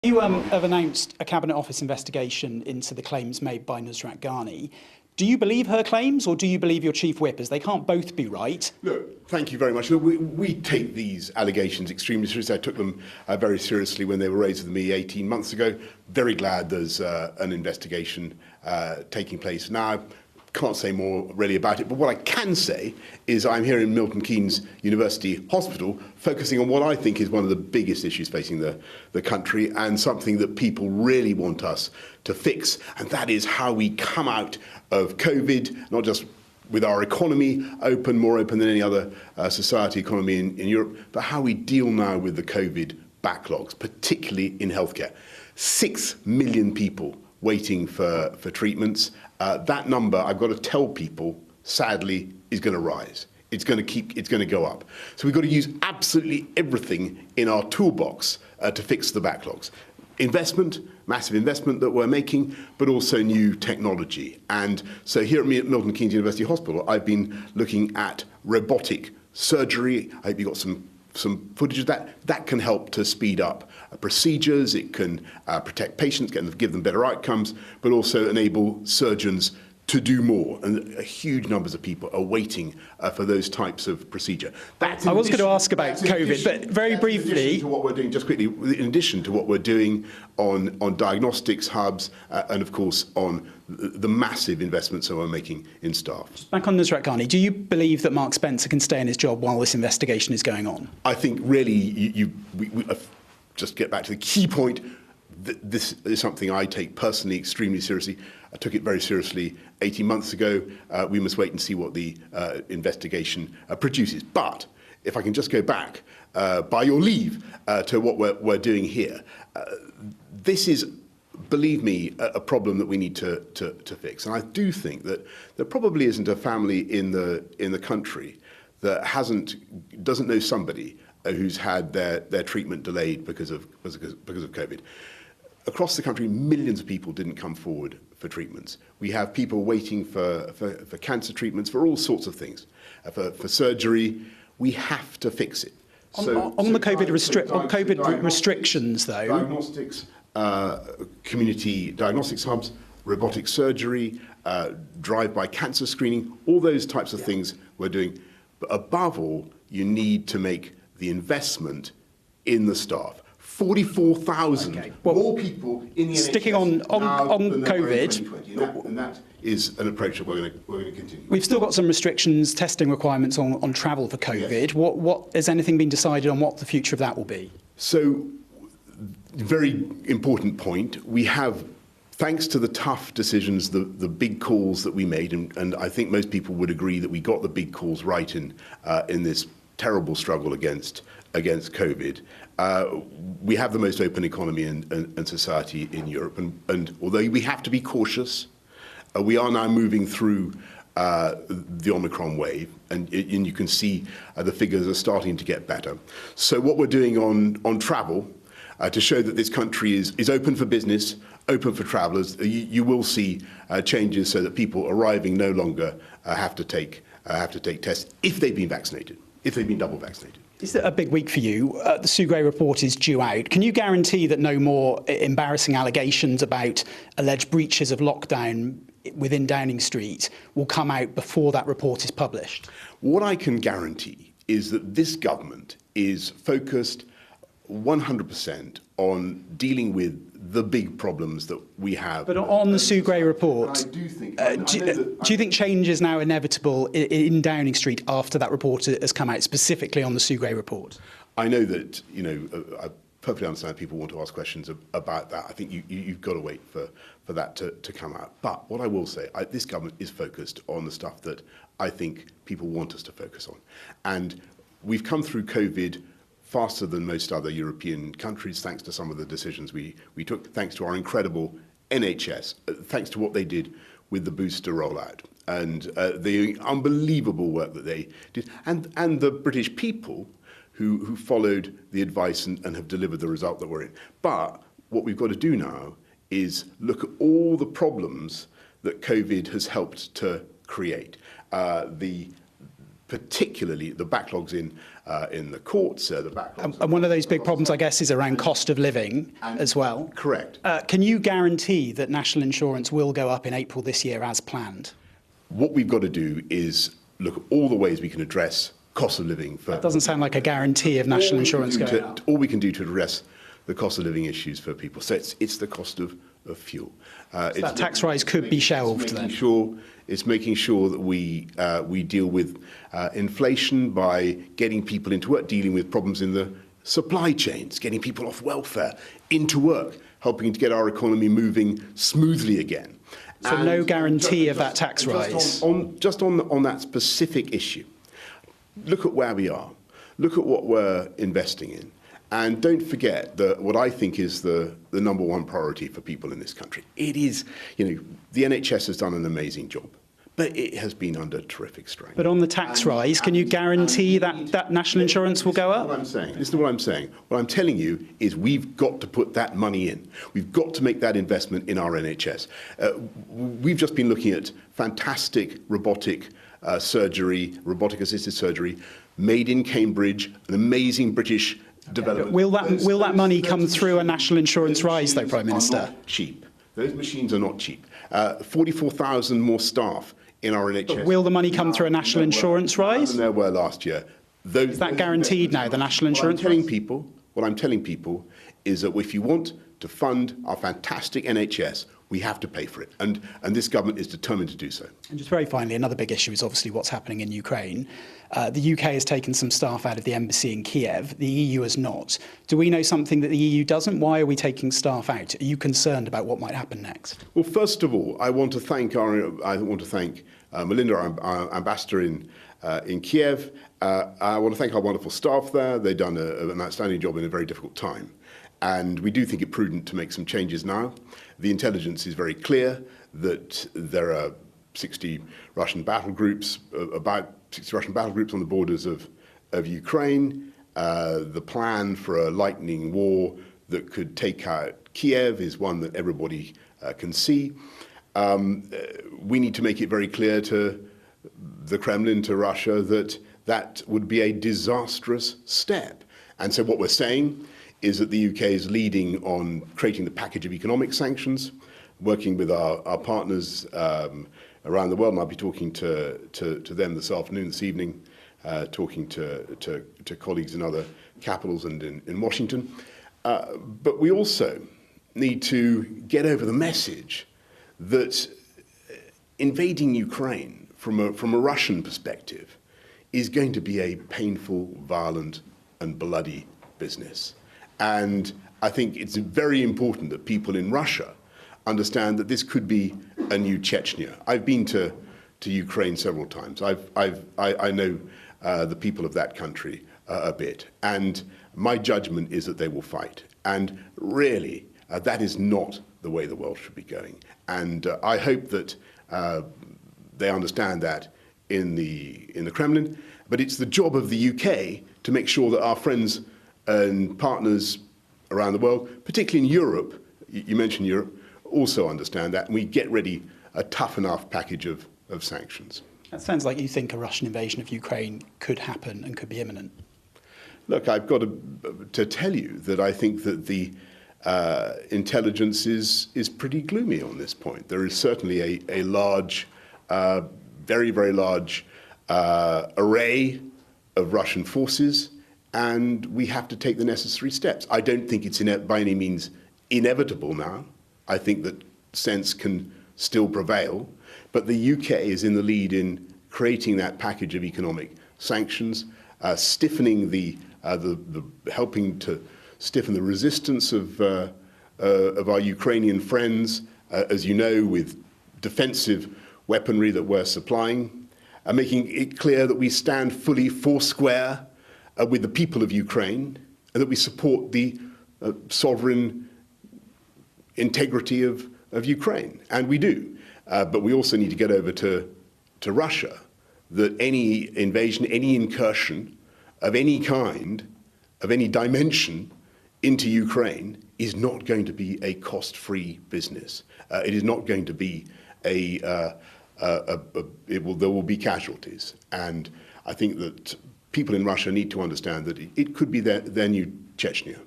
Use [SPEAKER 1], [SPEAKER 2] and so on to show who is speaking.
[SPEAKER 1] You have announced a Cabinet Office investigation into the claims made by Nusrat Ghani. Do you believe her claims, or do you believe your chief whip? As they can't both be right.
[SPEAKER 2] Look, thank you very much. Look, we take these allegations extremely seriously. I took them very seriously when they were raised with me 18 months ago. Very glad there's an investigation taking place now. Can't say more really about it, but what I can say is I'm here in Milton Keynes University Hospital focusing on what I think is one of the biggest issues facing the country, and something that people really want us to fix, and that is how we come out of COVID, not just with our economy open, more open than any other society economy in Europe, but how we deal now with the COVID backlogs, particularly in healthcare. 6 million people waiting for treatments. That number, I've got to tell people, sadly, is going to rise. It's going to go up. So we've got to use absolutely everything in our toolbox to fix the backlogs. Investment, massive investment that we're making, but also new technology. And so here at Milton Keynes University Hospital, I've been looking at robotic surgery. I hope you got some footage of that. That can help to speed up procedures. It can protect patients, give them better outcomes, but also enable surgeons to do more. And huge numbers of people are waiting for those types of procedure.
[SPEAKER 1] I was going to ask about COVID, but very briefly.
[SPEAKER 2] In addition to what we're doing, just quickly, in addition to what we're doing on diagnostics hubs and, of course, on the massive investments that we're making in staff.
[SPEAKER 1] Back on Nusrat Ghani, do you believe that Mark Spencer can stay in his job while this investigation is going on?
[SPEAKER 2] I think really, just get back to the key point. This is something I take personally extremely seriously. I took it very seriously 18 months ago. We must wait and see what the investigation produces. But if I can just go back, by your leave, to what we're doing here, this is, believe me, a problem that we need to fix. And I do think that there probably isn't a family in the country that doesn't know somebody who's had their treatment delayed because of COVID. Across the country, millions of people didn't come forward for treatments. We have people waiting for cancer treatments, for all sorts of things, for surgery. We have to fix it.
[SPEAKER 1] On the COVID restrictions, though.
[SPEAKER 2] Diagnostics, community diagnostics hubs, robotic surgery, drive-by cancer screening, all those types of things we're doing. But above all, you need to make the investment in the staff. 44,000 more people in the NHS.
[SPEAKER 1] Sticking on COVID,
[SPEAKER 2] and that is an approach that we're going to continue.
[SPEAKER 1] We've still got some restrictions, testing requirements on travel for COVID. Yes. What has anything been decided on what the future of that will be?
[SPEAKER 2] So, very important point. We have, thanks to the tough decisions, the big calls that we made, and I think most people would agree that we got the big calls right in this terrible struggle against COVID. We have the most open economy and society in Europe, and although we have to be cautious, we are now moving through the Omicron wave, and you can see the figures are starting to get better. So what we're doing on travel, to show that this country is open for business, open for travellers, you will see changes so that people arriving no longer have to take tests if they've been vaccinated, if they've been double vaccinated.
[SPEAKER 1] Is it a big week for you? The Sue Gray report is due out. Can you guarantee that no more embarrassing allegations about alleged breaches of lockdown within Downing Street will come out before that report is published?
[SPEAKER 2] What I can guarantee is that this government is focused 100% on dealing with the big problems that we have.
[SPEAKER 1] But on the Sue Gray report,
[SPEAKER 2] I do think,
[SPEAKER 1] do you think change is now inevitable in Downing Street after that report has come out, specifically on the Sue Gray report?
[SPEAKER 2] I know that, I perfectly understand people want to ask questions about that. I think you've got to wait for that to come out. But what I will say, this government is focused on the stuff that I think people want us to focus on. And we've come through COVID faster than most other European countries, thanks to some of the decisions we took, thanks to our incredible NHS, thanks to what they did with the booster rollout, and the unbelievable work that they did, and the British people who followed the advice and have delivered the result that we're in. But what we've got to do now is look at all the problems that COVID has helped to create. Particularly the backlogs in in the courts, the backlog.
[SPEAKER 1] And one of those big problems, I guess, is around cost of living as well.
[SPEAKER 2] Correct.
[SPEAKER 1] Can you guarantee that national insurance will go up in April this year as planned?
[SPEAKER 2] What we've got to do is look at all the ways we can address cost of living.
[SPEAKER 1] That doesn't sound like a guarantee of national insurance going up.
[SPEAKER 2] All we can do to address the cost of living issues for people. So it's the cost of fuel.
[SPEAKER 1] So that tax rise could be shelved then?
[SPEAKER 2] It's making sure that we deal with inflation by getting people into work, dealing with problems in the supply chains, getting people off welfare into work, helping to get our economy moving smoothly again.
[SPEAKER 1] So and no guarantee of that tax rise?
[SPEAKER 2] Just on that specific issue, look at where we are. Look at what we're investing in. And don't forget that what I think is the number one priority for people in this country. It is, the NHS has done an amazing job, but it has been under terrific strain.
[SPEAKER 1] But on the tax rise, can you guarantee that national insurance will go up?
[SPEAKER 2] Listen to what I'm saying. What I'm telling you is we've got to put that money in. We've got to make that investment in our NHS. We've just been looking at fantastic robotic robotic-assisted surgery, made in Cambridge, an amazing British development.
[SPEAKER 1] Will that money come through a national insurance rise, though, Prime Minister?
[SPEAKER 2] Not cheap. Those machines are not cheap. 44,000 more staff in our NHS.
[SPEAKER 1] But will the money come through a national insurance rise?
[SPEAKER 2] Than there were last year.
[SPEAKER 1] Is that guaranteed now, the national insurance
[SPEAKER 2] rise? What I'm telling people is that if you want to fund our fantastic NHS, we have to pay for it. And this government is determined to do so.
[SPEAKER 1] And just very finally, another big issue is obviously what's happening in Ukraine. The UK has taken some staff out of the embassy in Kiev. The EU has not. Do we know something that the EU doesn't? Why are we taking staff out? Are you concerned about what might happen next?
[SPEAKER 2] Well, first of all, I want to thank Melinda, our ambassador in Kiev. I want to thank our wonderful staff there. They've done an outstanding job in a very difficult time. And we do think it prudent to make some changes now. The intelligence is very clear that there are 60 Russian battle groups, about 60 Russian battle groups on the borders of Ukraine. The plan for a lightning war that could take out Kiev is one that everybody can see. We need to make it very clear to the Kremlin, to Russia, that would be a disastrous step. And so what we're saying is that the UK is leading on creating the package of economic sanctions, working with our partners around the world. And I'll be talking to them this evening, talking to colleagues in other capitals and in Washington. But we also need to get over the message that invading Ukraine from a Russian perspective is going to be a painful, violent and bloody business. And I think it's very important that people in Russia understand that this could be a new Chechnya. I've been to Ukraine several times. I know the people of that country a bit, and my judgment is that they will fight. And really, that is not the way the world should be going. And I hope that they understand that in the Kremlin. But it's the job of the UK to make sure that our friends and partners around the world, particularly in Europe, you mentioned Europe, also understand that, and we get ready a tough enough package of sanctions.
[SPEAKER 1] That sounds like you think a Russian invasion of Ukraine could happen and could be imminent.
[SPEAKER 2] Look, I've got to tell you that I think that the intelligence is pretty gloomy on this point. There is certainly a large, very, very large array of Russian forces, and we have to take the necessary steps. I don't think it's by any means inevitable now. I think that sense can still prevail, but the UK is in the lead in creating that package of economic sanctions, stiffening helping to stiffen the resistance of our Ukrainian friends, as you know, with defensive weaponry that we're supplying, making it clear that we stand fully foursquare with the people of Ukraine, and that we support the sovereign integrity of Ukraine. And we do. But we also need to get over to Russia, that any invasion, any incursion of any kind, of any dimension into Ukraine is not going to be a cost-free business. It is not going to be there will be casualties. And I think that people in Russia need to understand that it could be their new Chechnya.